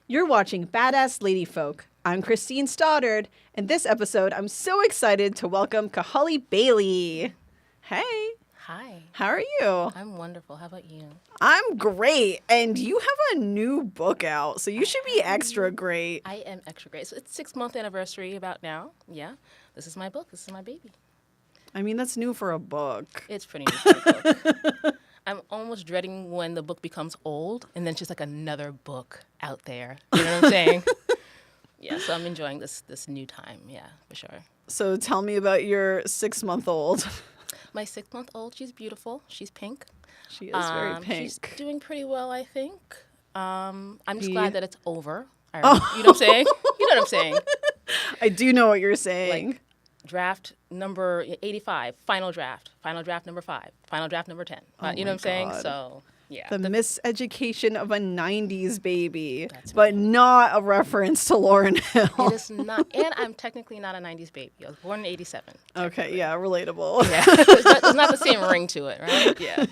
You're watching Badass Lady Folk. I'm Christine Stoddard, and this episode I'm so excited to welcome Khaholi Bailey. Hey. Hi. How are you? I'm wonderful. How about you? I'm great, and you have a new book out, so you should be extra great. I am extra great. So it's 6-month anniversary about now. Yeah. This is my book. This is my baby. I mean, that's new for a book. It's pretty new for a book. I'm almost dreading when the book becomes old and then it's just like another book out there. You know what I'm saying? Yeah, so I'm enjoying this new time. Yeah, for sure. So tell me about your 6-month-old. My 6-month-old, she's beautiful. She's pink. She is very pink. She's doing pretty well, I think. I'm just glad that it's over. You know what I'm saying? You know what I'm saying? I do know what you're saying. Like, draft number 85, final draft number 5, final draft number 10. You know what I'm saying? So, yeah. The miseducation of a 90s baby, but not a reference to Lauryn Hill. It is not. And I'm technically not a 90s baby. I was born in 87. Okay, yeah, relatable. Yeah. It's not the same ring to it, right? Yeah.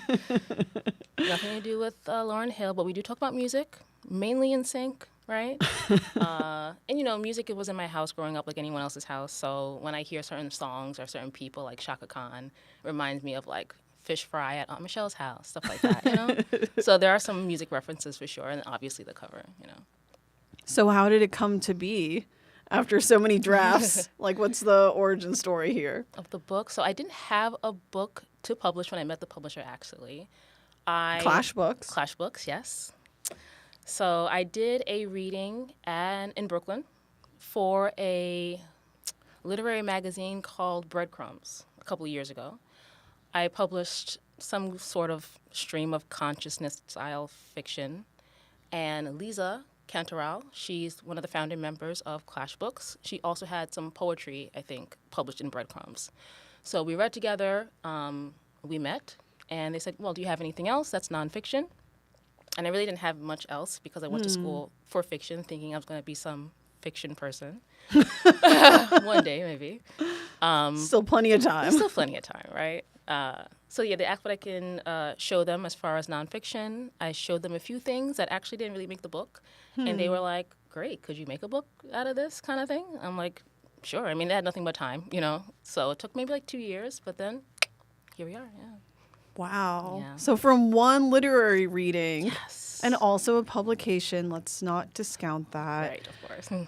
Nothing to do with Lauryn Hill, but we do talk about music, mainly in sync. Right? And, you know, music, it was in my house growing up like anyone else's house. So when I hear certain songs or certain people like Shaka Khan, it reminds me of like fish fry at Aunt Michelle's house, stuff like that, you know? So there are some music references for sure. And obviously the cover, you know. So how did it come to be after so many drafts? Like, what's the origin story here? Of the book? So I didn't have a book to publish when I met the publisher, actually. Clash Books. Clash Books, yes. So I did a reading in Brooklyn for a literary magazine called Breadcrumbs a couple of years ago. I published some sort of stream of consciousness style fiction. And Lisa Cantoral, she's one of the founding members of Clash Books. She also had some poetry, I think, published in Breadcrumbs. So we read together, we met, and they said, well, do you have anything else that's nonfiction? And I really didn't have much else because I went to school for fiction, thinking I was going to be some fiction person. One day, maybe. Still plenty of time. Still plenty of time, right? So, yeah, they asked what I can show them as far as nonfiction. I showed them a few things that actually didn't really make the book. And they were like, great, could you make a book out of this kind of thing? I'm like, sure. I mean, they had nothing but time, you know. So it took maybe like 2 years, but then here we are, yeah. Wow. Yeah. So from one literary reading Yes. and also a publication, let's not discount that. Right, of course.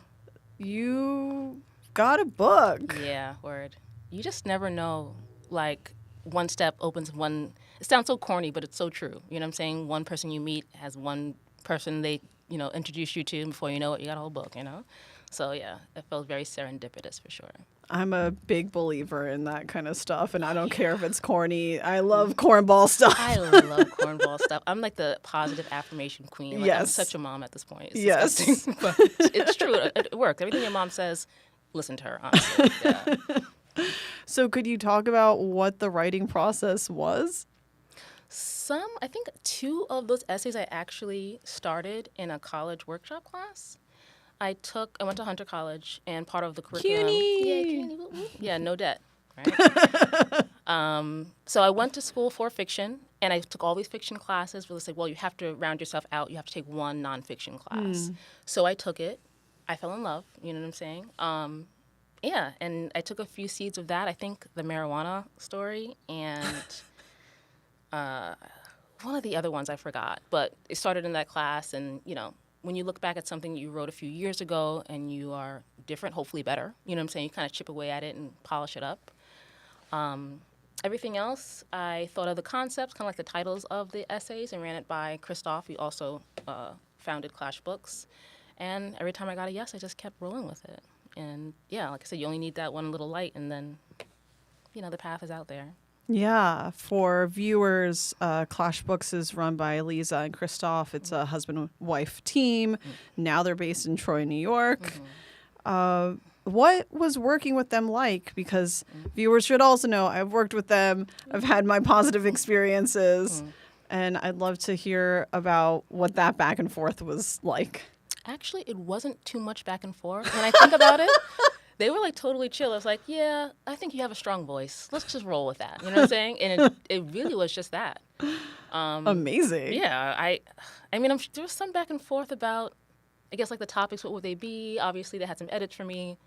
You got a book. Yeah, word. You just never know. Like, one step opens one. It sounds so corny, but it's so true. You know what I'm saying? One person you meet has one person they, you know, introduce you to, and before you know it, you got a whole book, you know? So, yeah, it felt very serendipitous for sure. I'm a big believer in that kind of stuff, and I don't care if it's corny. I love cornball stuff. I love cornball stuff. I'm like the positive affirmation queen. Like, yes. I'm such a mom at this point. It's yes. disgusting. But it's true. It works. Everything your mom says, listen to her, honestly. Yeah. So could you talk about what the writing process was? I think 2 of those essays I actually started in a college workshop class. I went to Hunter College, and part of the curriculum. CUNY. Yeah, CUNY. Yeah, no debt, right? So I went to school for fiction, and I took all these fiction classes where they said, well, you have to round yourself out. You have to take one nonfiction class. So I took it. I fell in love, you know what I'm saying? Yeah, and I took a few seeds of that. I think the marijuana story and one of the other ones I forgot. But it started in that class, and, you know, when you look back at something you wrote a few years ago and you are different, hopefully better, you know what I'm saying? You kind of chip away at it and polish it up. Everything else, I thought of the concepts, kind of like the titles of the essays, and ran it by Christoph, who also founded Clash Books. And every time I got a yes, I just kept rolling with it. And, yeah, like I said, you only need that one little light, and then, you know, the path is out there. Yeah, for viewers, Clash Books is run by Lisa and Christoph. It's a husband-wife team. Now they're based in Troy, New York. What was working with them like? Because viewers should also know I've worked with them. I've had my positive experiences. And I'd love to hear about what that back and forth was like. Actually, it wasn't too much back and forth. When I think about it, they were like totally chill. I was like, yeah, I think you have a strong voice. Let's just roll with that. You know what I'm saying? And it really was just that. Amazing. Yeah. I mean, there was some back and forth about I guess like the topics, what would they be? Obviously, they had some edits for me.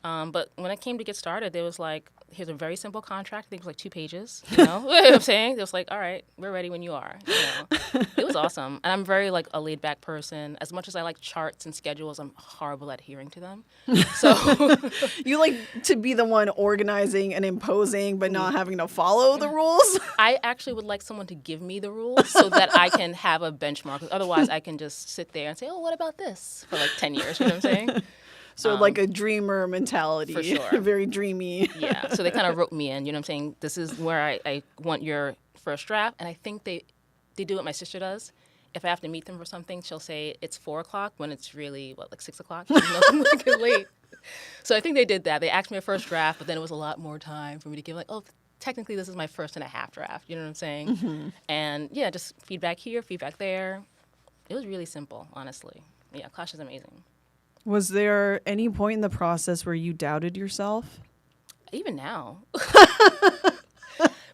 But when I came to get started, there was like, here's a very simple contract. I think it was like 2 pages. You know what I'm saying? It was like, all right, we're ready when you are. You know, it was awesome. And I'm very like a laid back person. As much as I like charts and schedules, I'm horrible at adhering to them. So You like to be the one organizing and imposing, but not having to follow the rules. I actually would like someone to give me the rules so that I can have a benchmark. Otherwise, I can just sit there and say, oh, what about this for like 10 years? You know what I'm saying? So like a dreamer mentality. For sure. Very dreamy. Yeah. So they kind of wrote me in, you know what I'm saying? This is where I want your first draft. And I think they do what my sister does. If I have to meet them for something, she'll say it's 4 o'clock when it's really, like 6 o'clock? You know, I'm like late. So I think they did that. They asked me a first draft, but then it was a lot more time for me to give like, oh, technically this is my 1.5 draft. You know what I'm saying? Mm-hmm. And yeah, just feedback here, feedback there. It was really simple, honestly. Yeah, Clash is amazing. Was there any point in the process where you doubted yourself? Even now.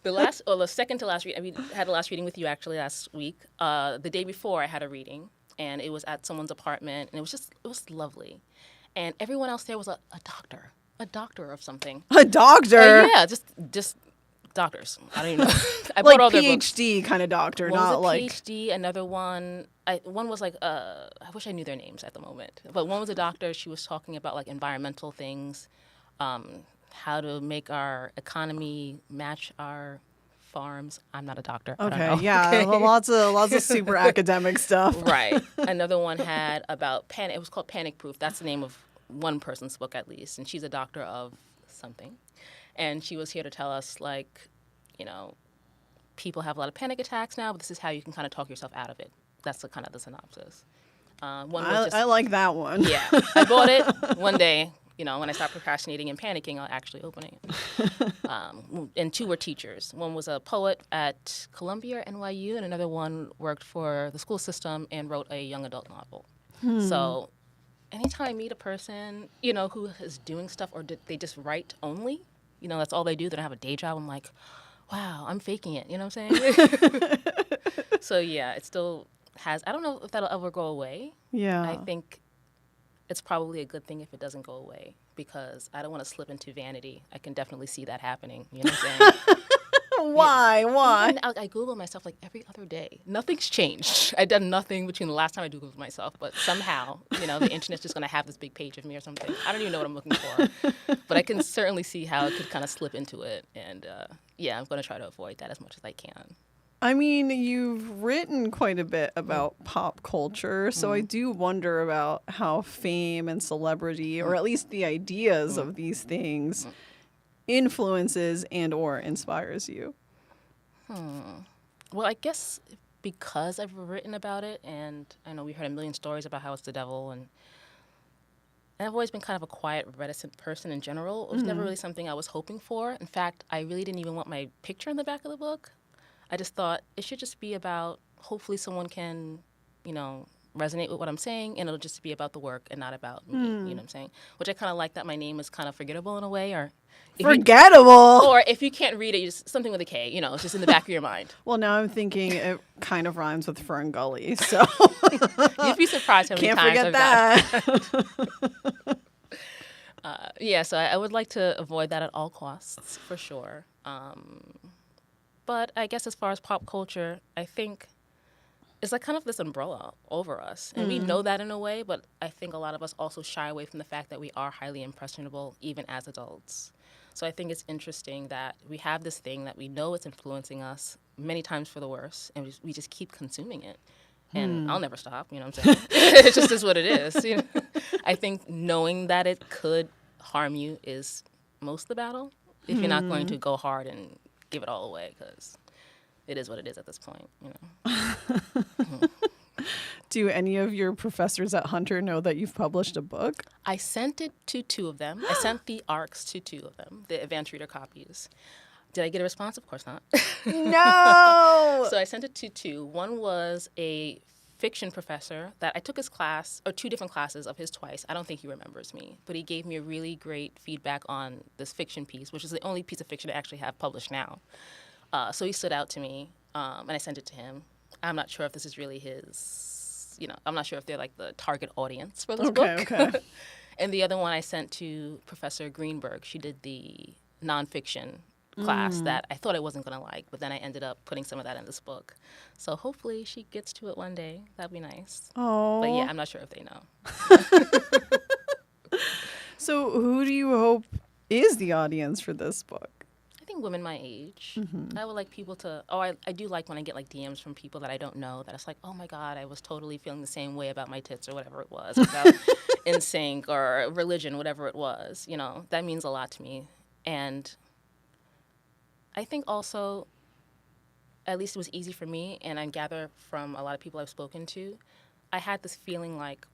The second to last reading, I had the last reading with you actually last week. The day before I had a reading, and it was at someone's apartment, and it was lovely. And everyone else there was a doctor of something. A doctor? Yeah, just doctors. I don't even know. I like bought all their books. PhD kind of doctor, One not was a like PhD. Another one, one was like I wish I knew their names at the moment. But one was a doctor. She was talking about like environmental things, how to make our economy match our farms. I'm not a doctor. I don't know. Yeah, Okay. lots of super academic stuff. Right. Another one had about panic. It was called Panic Proof. That's the name of one person's book at least, and she's a doctor of something. And she was here to tell us, like, you know, people have a lot of panic attacks now, but this is how you can kind of talk yourself out of it. That's kind of the synopsis. I like that one. Yeah. I bought it one day. You know, when I start procrastinating and panicking, I'll actually open it. And 2 were teachers. One was a poet at Columbia, NYU, and another one worked for the school system and wrote a young adult novel. So anytime I meet a person, you know, who is doing stuff or they just write only, you know, that's all they do. They don't have a day job. I'm like, wow, I'm faking it. You know what I'm saying? So, yeah, it still has. I don't know if that'll ever go away. Yeah. I think it's probably a good thing if it doesn't go away because I don't want to slip into vanity. I can definitely see that happening. You know what I'm saying? Why? Why? I Google myself like every other day. Nothing's changed. I've done nothing between the last time I Googled myself, but somehow, you know, the internet's just going to have this big page of me or something. I don't even know what I'm looking for. But I can certainly see how it could kind of slip into it. And, yeah, I'm going to try to avoid that as much as I can. I mean, you've written quite a bit about pop culture, so I do wonder about how fame and celebrity, or at least the ideas of these things, influences and or inspires you. Well, I guess because I've written about it, and I know we heard a million stories about how it's the devil, and I've always been kind of a quiet, reticent person in general. It was never really something I was hoping for. In fact, I really didn't even want my picture in the back of the book. I just thought it should just be about, hopefully someone can, you know, resonate with what I'm saying, and it'll just be about the work and not about me, you know what I'm saying? Which I kind of like that my name is kind of forgettable in a way, or... Forgettable? Or if you can't read it, you just something with a K, you know, it's just in the back of your mind. Well, now I'm thinking it kind of rhymes with Fern Gully, so... You'd be surprised how many Can't times forget that. Yeah, so I would like to avoid that at all costs, for sure. But I guess as far as pop culture, I think it's like kind of this umbrella over us. And we know that in a way, but I think a lot of us also shy away from the fact that we are highly impressionable, even as adults. So I think it's interesting that we have this thing that we know it's influencing us many times for the worse, and we just keep consuming it. And I'll never stop, you know what I'm saying? It just is what it is. You know? I think knowing that it could harm you is most of the battle, if you're not going to go hard and give it all away, because it is what it is at this point, you know. Do any of your professors at Hunter know that you've published a book? I sent it to 2 of them. I sent the ARCs to 2 of them, the advanced reader copies. Did I get a response? Of course not. No! So I sent it to 2. One was a fiction professor that I took his class, or 2 different classes of his twice. I don't think he remembers me, but he gave me a really great feedback on this fiction piece, which is the only piece of fiction I actually have published now. So he stood out to me, and I sent it to him. I'm not sure if this is really his, I'm not sure if they're like the target audience for this Okay, book. okay. And the other one I sent to Professor Greenberg. She did the nonfiction class that I thought I wasn't going to like, but then I ended up putting some of that in this book. So hopefully she gets to it one day. That'd be nice. Oh. But yeah, I'm not sure if they know. So who do you hope is the audience for this book? I think women my age. I would like people to, I do like when I get like DMs from people that I don't know that it's like, oh my God, I was totally feeling the same way about my tits or whatever it was, about NSYNC or religion, whatever it was. That means a lot to me. And I think also, at least it was easy for me, and I gather from a lot of people I've spoken to, I had this feeling like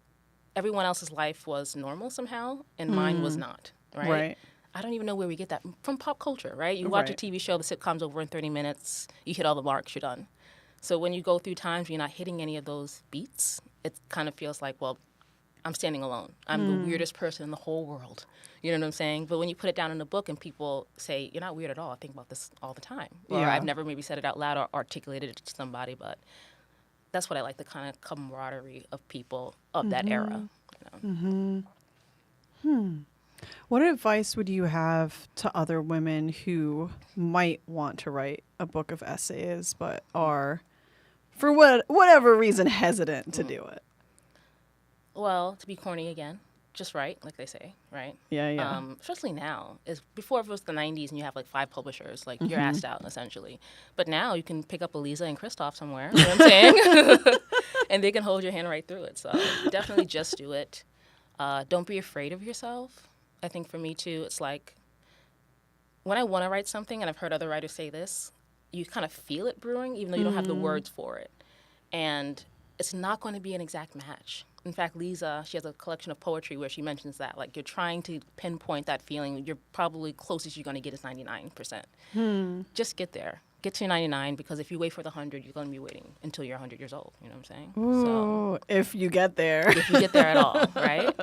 everyone else's life was normal somehow, and mine was not, right? Right. I don't even know where we get that from pop culture, right? You watch a TV show, the sitcom's over in 30 minutes, you hit all the marks, you're done. So when you go through times when you're not hitting any of those beats, it kind of feels like, well, I'm standing alone. I'm the weirdest person in the whole world. You know what I'm saying? But when you put it down in a book and people say, you're not weird at all, I think about this all the time. Or Yeah. I've never maybe said it out loud or articulated it to somebody, but that's what I like, the kind of camaraderie of people of that era. What advice would you have to other women who might want to write a book of essays but are, for whatever reason, hesitant to do it? Well, to be corny again, just write, like they say, right? Yeah, yeah. Especially now. Before it was the 90s and you have like 5 publishers, like you're asked out essentially. But now you can pick up a Lisa and Christoph somewhere, you know what I'm saying? And they can hold your hand right through it. So definitely just do it. Don't be afraid of yourself. I think for me too, it's like when I want to write something, and I've heard other writers say this, you kind of feel it brewing even though you don't have the words for it. And it's not going to be an exact match. In fact, Lisa, she has a collection of poetry where she mentions that. Like, you're trying to pinpoint that feeling. You're probably closest you're going to get is 99%. Just get there. Get to 99, because if you wait for the 100, you're going to be waiting until you're 100 years old. You know what I'm saying? Ooh, if you get there. If you get there at all, right?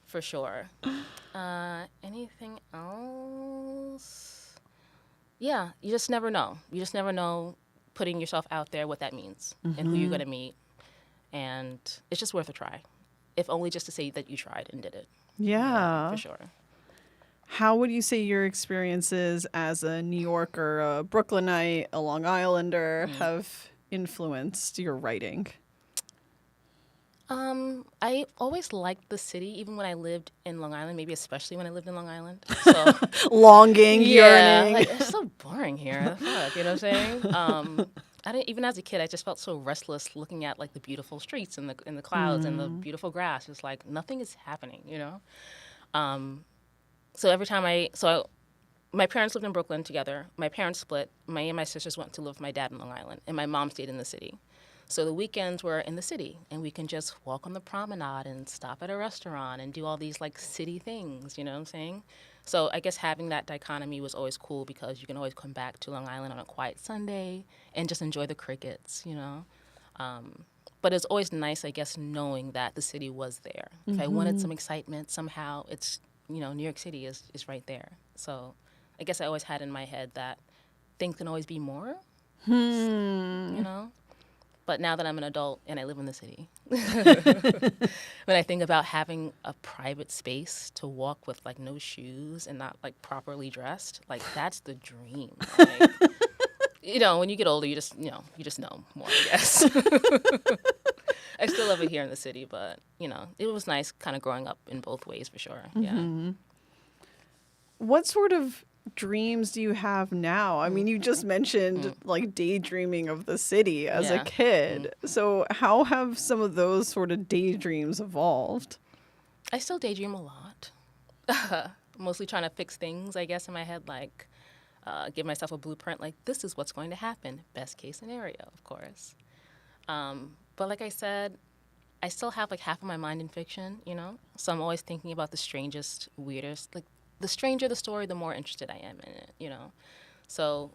For sure. Anything else? Yeah, you just never know. You just never know putting yourself out there, what that means, and who you're going to meet. And it's just worth a try, if only just to say that you tried and did it. Yeah. For sure. How would you say your experiences as a New Yorker, a Brooklynite, a Long Islander have influenced your writing? I always liked the city, even when I lived in Long Island, maybe especially when I lived in Long Island. So Longing, yearning. like, it's so boring here. Fuck, you know what I'm saying? Even as a kid, I just felt so restless looking at like the beautiful streets and the clouds and the beautiful grass. It's like nothing is happening, you know? So every time my parents lived in Brooklyn together. My parents split. Me and my sisters went to live with my dad in Long Island, and my mom stayed in the city. So the weekends were in the city, and we can just walk on the promenade and stop at a restaurant and do all these like city things, you know what I'm saying? So I guess having that dichotomy was always cool, because you can always come back to Long Island on a quiet Sunday and just enjoy the crickets, you know? But it's always nice, I guess, knowing that the city was there. If I wanted some excitement, somehow it's, you know, New York City is right there. So I guess I always had in my head that things can always be more, you know? But now that I'm an adult and I live in the city, when I think about having a private space to walk with like no shoes and not like properly dressed, like that's the dream. Like, you know, when you get older, you just know more, I guess. I still love it here in the city, but you know, it was nice kind of growing up in both ways for sure. Yeah. What sort of dreams do you have now? I mean, you just mentioned like daydreaming of the city as a kid. So how have some of those sort of daydreams evolved? I still daydream a lot. Mostly trying to fix things, I guess, in my head, like give myself a blueprint, like this is what's going to happen. Best case scenario, of course. But like I said, I still have like half of my mind in fiction, you know? So I'm always thinking about the strangest, weirdest, like the stranger the story, the more interested I am in it, you know? So,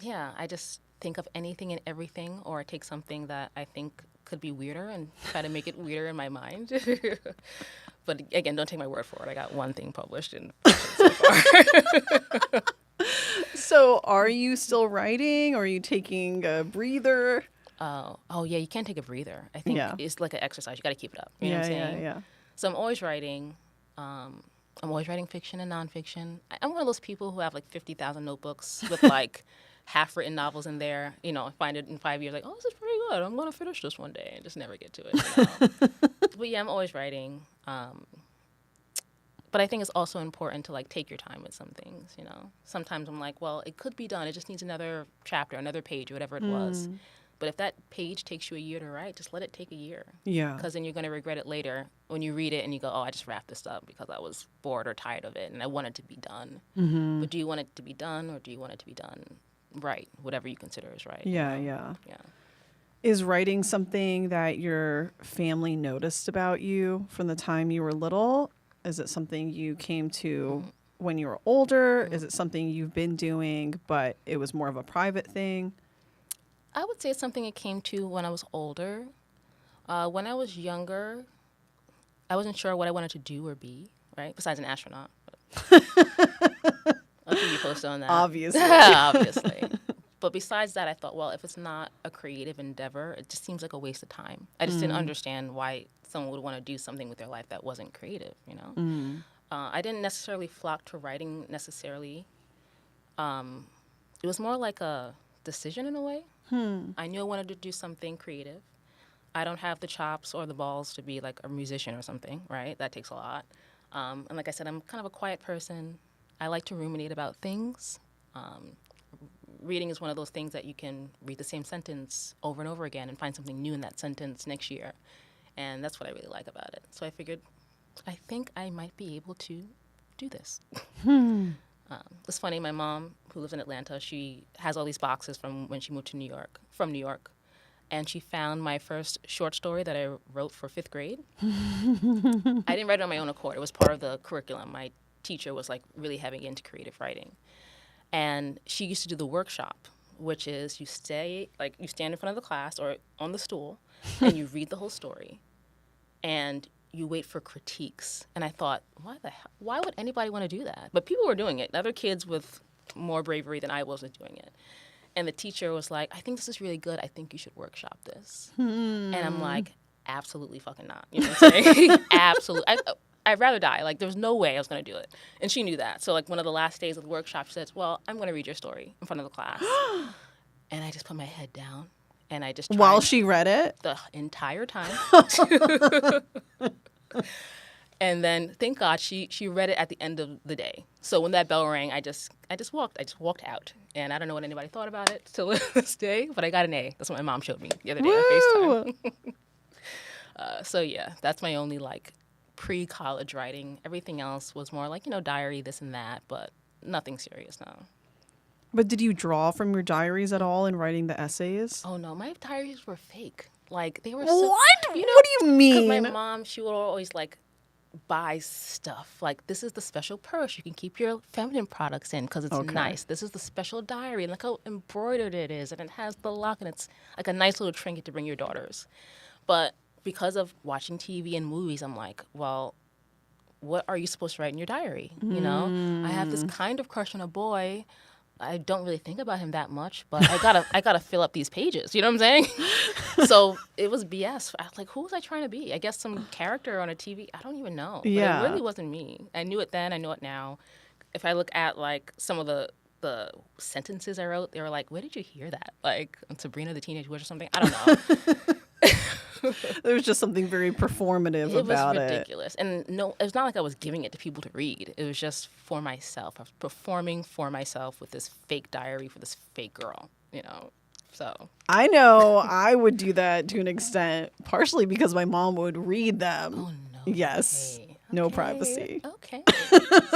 yeah, I just think of anything and everything, or I take something that I think could be weirder and try to make it weirder in my mind. But again, don't take my word for it. I got one thing published in fiction so far. So are you still writing, or are you taking a breather? Oh yeah, you can't take a breather. I think it's like an exercise. You got to keep it up. You know what I'm saying? Yeah. So I'm always writing. I'm always writing fiction and nonfiction. I'm one of those people who have like 50,000 notebooks with like half-written novels in there. You know, I find it in 5 years, like, oh, this is pretty good. I'm going to finish this one day, and just never get to it. You know? But yeah, I'm always writing. But I think it's also important to like take your time with some things. You know, sometimes I'm like, well, it could be done. It just needs another chapter, another page, or whatever it was. But if that page takes you a year to write, just let it take a year. Yeah. Because then you're going to regret it later when you read it and you go, oh, I just wrapped this up because I was bored or tired of it and I want it to be done. But do you want it to be done or do you want it to be done right? Whatever you consider is right. Yeah, you know? yeah. Is writing something that your family noticed about you from the time you were little? Is it something you came to when you were older? Is it something you've been doing, but it was more of a private thing? I would say it's something I came to when I was older. When I was younger, I wasn't sure what I wanted to do or be, right? Besides an astronaut. I'll keep you posted on that. Obviously. Obviously. But besides that, I thought, well, if it's not a creative endeavor, it just seems like a waste of time. I just didn't understand why someone would want to do something with their life that wasn't creative, you know? I didn't necessarily flock to writing necessarily. It was more like a decision in a way. I knew I wanted to do something creative. I don't have the chops or the balls to be like a musician or something, right? That takes a lot. And like I said, I'm kind of a quiet person. I like to ruminate about things. Reading is one of those things that you can read the same sentence over and over again and find something new in that sentence next year. And that's what I really like about it. So I figured, I think I might be able to do this. It's funny, my mom, who lives in Atlanta, she has all these boxes from when she moved to New York, and she found my first short story that I wrote for 5th grade. I didn't write it on my own accord. It was part of the curriculum. My teacher was like really heavy into creative writing. And she used to do the workshop, which is you stand in front of the class or on the stool, and you read the whole story, and you wait for critiques. And I thought, why would anybody want to do that? But people were doing it. Other kids with more bravery than I was doing it. And the teacher was like, I think this is really good. I think you should workshop this. And I'm like, absolutely fucking not. You know what I'm saying? Absolutely. I'd rather die. Like, there was no way I was going to do it. And she knew that. So, like, one of the last days of the workshop, she says, well, I'm going to read your story in front of the class. And I just put my head down. And I just tried while she read it? The entire time. And then, thank God, she read it at the end of the day. So when that bell rang, I just walked out. And I don't know what anybody thought about it till this day, but I got an A. That's what my mom showed me the other day on FaceTime. So yeah, that's my only like pre-college writing. Everything else was more like, diary, this and that, but nothing serious now. But did you draw from your diaries at all in writing the essays? Oh no, my diaries were fake. Like they were What? What do you mean? Because my mom, she would always like buy stuff. Like, this is the special purse you can keep your feminine products in because it's nice. This is the special diary. And look how embroidered it is. And it has the lock. And it's like a nice little trinket to bring your daughters. But because of watching TV and movies, I'm like, well, what are you supposed to write in your diary? You know, I have this kind of crush on a boy. I don't really think about him that much, but I gotta fill up these pages. You know what I'm saying? So it was BS. I was like, who was I trying to be? I guess some character on a TV. I don't even know. Yeah. But it really wasn't me. I knew it then. I know it now. If I look at like some of the sentences I wrote, they were like, where did you hear that? Like on Sabrina the Teenage Witch or something? I don't know. There was just something very performative about it. It was ridiculous. And no, it was not like I was giving it to people to read. It was just for myself. I was performing for myself with this fake diary for this fake girl, so. I know I would do that to an extent, partially because my mom would read them. Oh, no. Yes. Okay. No privacy. Okay.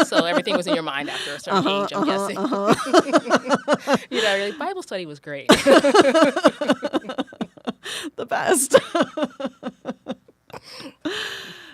So everything was in your mind after a certain age, I'm guessing. Your Bible study was great. The best.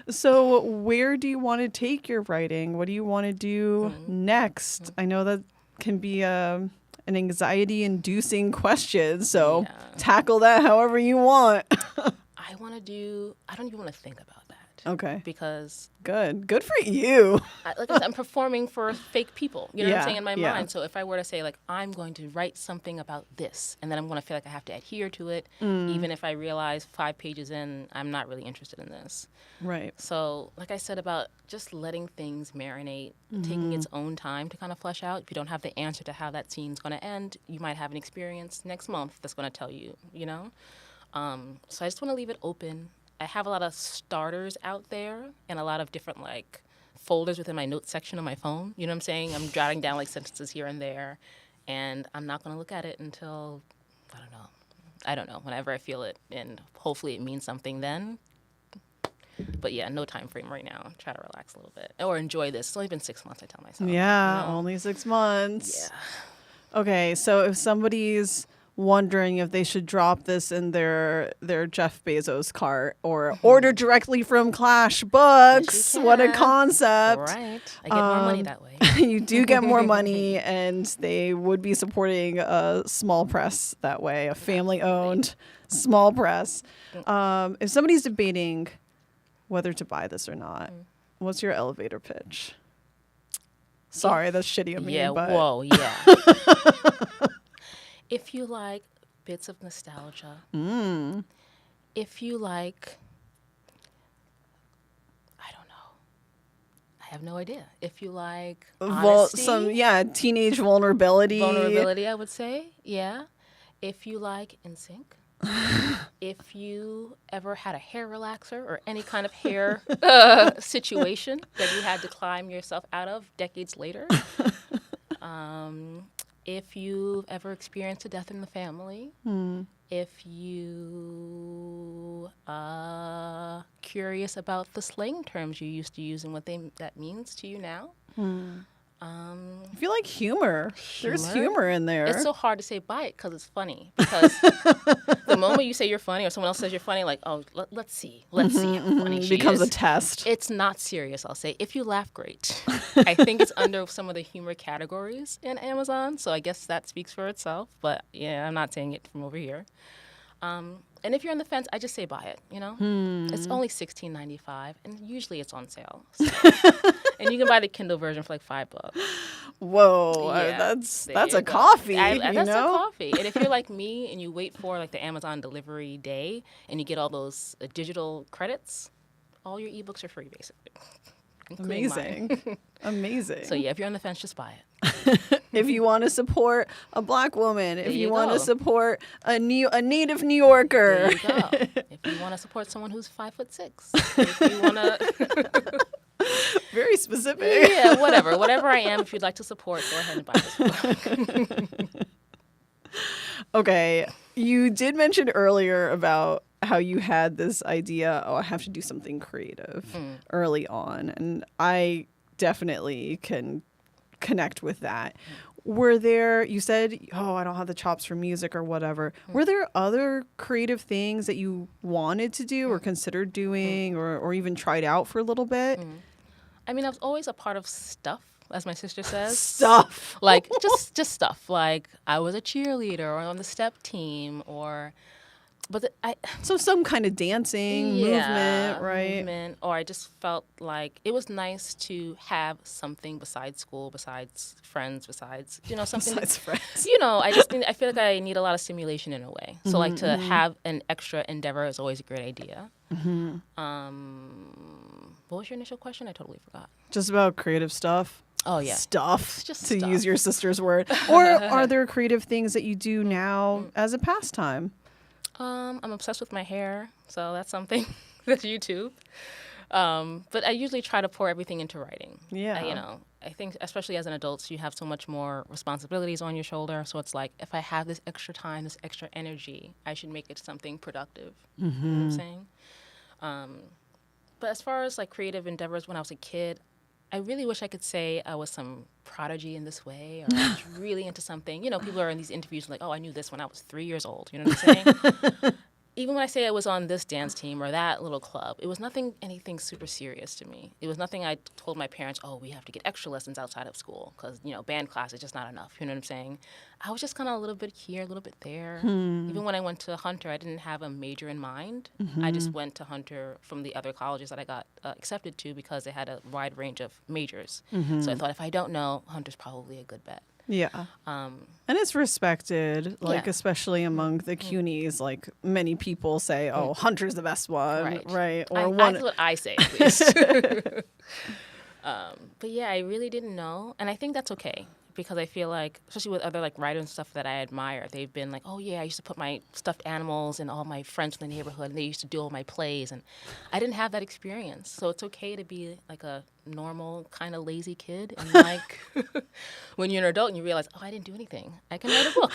So where do you want to take your writing? What do you want to do next? I know that can be an anxiety-inducing question, so tackle that however you want. I don't even want to think about that. Okay. Because Good for you. like I said, I'm performing for fake people. You know what I'm Yeah, saying, in my yeah. mind. So if I were to say, like, I'm going to write something about this, and then I'm going to feel like I have to adhere to it, even if I realize 5 pages in, I'm not really interested in this. Right. So, like I said about just letting things marinate, taking its own time to kind of flesh out. If you don't have the answer to how that scene's going to end, you might have an experience next month that's going to tell you, you know? So I just want to leave it open. I have a lot of starters out there and a lot of different, like, folders within my notes section on my phone. You know what I'm saying? I'm jotting down, like, sentences here and there, and I'm not going to look at it until, I don't know, whenever I feel it, and hopefully it means something then. But yeah, no time frame right now. Try to relax a little bit or enjoy this. It's only been 6 months, I tell myself. Yeah, you know? only 6 months. Yeah. Okay, so if somebody's wondering if they should drop this in their Jeff Bezos cart or order directly from Clash Books, Yes, you what a can. concept. Right. I get more money that way. You do get more money, and they would be supporting a small press that way, a family-owned small press. If somebody's debating whether to buy this or not, what's your elevator pitch? Sorry, that's shitty of me. Yeah, but whoa, yeah. If you like bits of nostalgia, if you like, I don't know, I have no idea. If you like honesty, teenage vulnerability. I would say, yeah. If you like NSYNC, if you ever had a hair relaxer or any kind of hair situation that you had to climb yourself out of decades later, if you've ever experienced a death in the family, if you curious about the slang terms you used to use and what that means to you now. I feel like humor. There's humor in there. It's so hard to say buy it because it's funny. Because the moment you say you're funny or someone else says you're funny, like, oh, let's see how funny she becomes is. a test. It's not serious, I'll say. If you laugh, great. I think it's under some of the humor categories in Amazon, so I guess that speaks for itself. But yeah, I'm not saying it from over here. And if you're on the fence, I just say buy it, you know? It's only $16.95, and usually it's on sale. So. And you can buy the Kindle version for like $5. Whoa, Yeah, that's there a you go. coffee, That's you know? a coffee. And if you're like me and you wait for like the Amazon delivery day and you get all those digital credits, all your ebooks are free, basically. including mine. Amazing. So yeah, if you're on the fence, just buy it. If you want to support a Black woman, if There you you want to go. support a native New Yorker. There you go. If you want to support someone who's 5'6", if you want to, Very specific. yeah, whatever I am. If you'd like to support, go ahead and buy this book. Okay, you did mention earlier about how you had this idea, I have to do something creative early on. And I definitely can connect with that. Were there, you said, I don't have the chops for music or whatever. Were there other creative things that you wanted to do or considered doing or even tried out for a little bit? I mean, I was always a part of stuff, as my sister says. Stuff. Like, just stuff. Like, I was a cheerleader or on the step team So some kind of dancing, movement, right? movement, or I just felt like it was nice to have something besides school, besides friends, besides, something. Besides friends. I feel like I need a lot of stimulation in a way. So like to have an extra endeavor is always a great idea. What was your initial question? I totally forgot. Just about creative stuff. Oh, yeah. Stuff, just to stuff. use your sister's word. Or are there creative things that you do now as a pastime? I'm obsessed with my hair, so that's something. That's YouTube. But I usually try to pour everything into writing. Yeah. I think especially as an adult, you have so much more responsibilities on your shoulder. So it's like, if I have this extra time, this extra energy, I should make it something productive. You know what I'm saying? But as far as like creative endeavors when I was a kid, I really wish I could say I was some prodigy in this way or I was really into something. People are in these interviews like, oh, I knew this when I was 3 years old. You know what I'm saying? even when I say I was on this dance team or that little club, it was anything super serious to me. It was nothing I told my parents, oh, we have to get extra lessons outside of school because, band class is just not enough. You know what I'm saying? I was just kind of a little bit here, a little bit there. Even when I went to Hunter, I didn't have a major in mind. I just went to Hunter from the other colleges that I got accepted to because they had a wide range of majors. So I thought if I don't know, Hunter's probably a good bet. Yeah. And it's respected, like, especially among the CUNYs. Like, many people say, oh, Hunter's the best one, right? Or that's what I say, at least. But yeah, I really didn't know. And I think that's okay. Because I feel like, especially with other like writers and stuff that I admire, they've been like, oh yeah, I used to put my stuffed animals in all my friends in the neighborhood, and they used to do all my plays, and I didn't have that experience. So it's okay to be like a normal kind of lazy kid, and like when you're an adult and you realize, oh, I didn't do anything, I can write a book.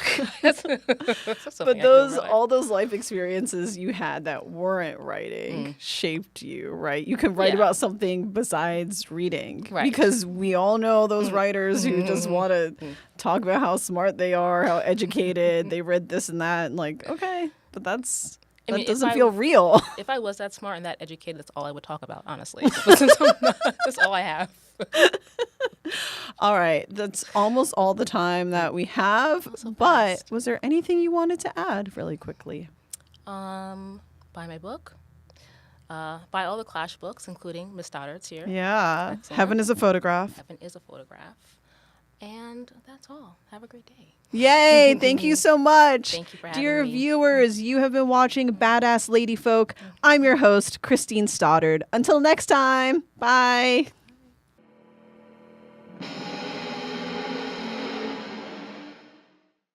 But all those life experiences you had that weren't writing shaped you, right? You can write about something besides reading, because we all know those writers who just want to talk about how smart they are, how educated, they read this and that, and like, okay, but that doesn't feel real. If I was that smart and that educated, that's all I would talk about, honestly. But since I'm not, that's all I have. All right, that's almost all the time that we have. But was there anything you wanted to add really quickly? Buy my book. Buy all the Clash books, including Miss Stoddard's here. Yeah. Excellent. Heaven is a Photograph. Heaven is a Photograph. And that's all. Have a great day. Yay. Thank you so much. Thank you for having Dear me. viewers, you have been watching Badass Lady Folk. I'm your host, Christine Stoddard. Until next time. Bye.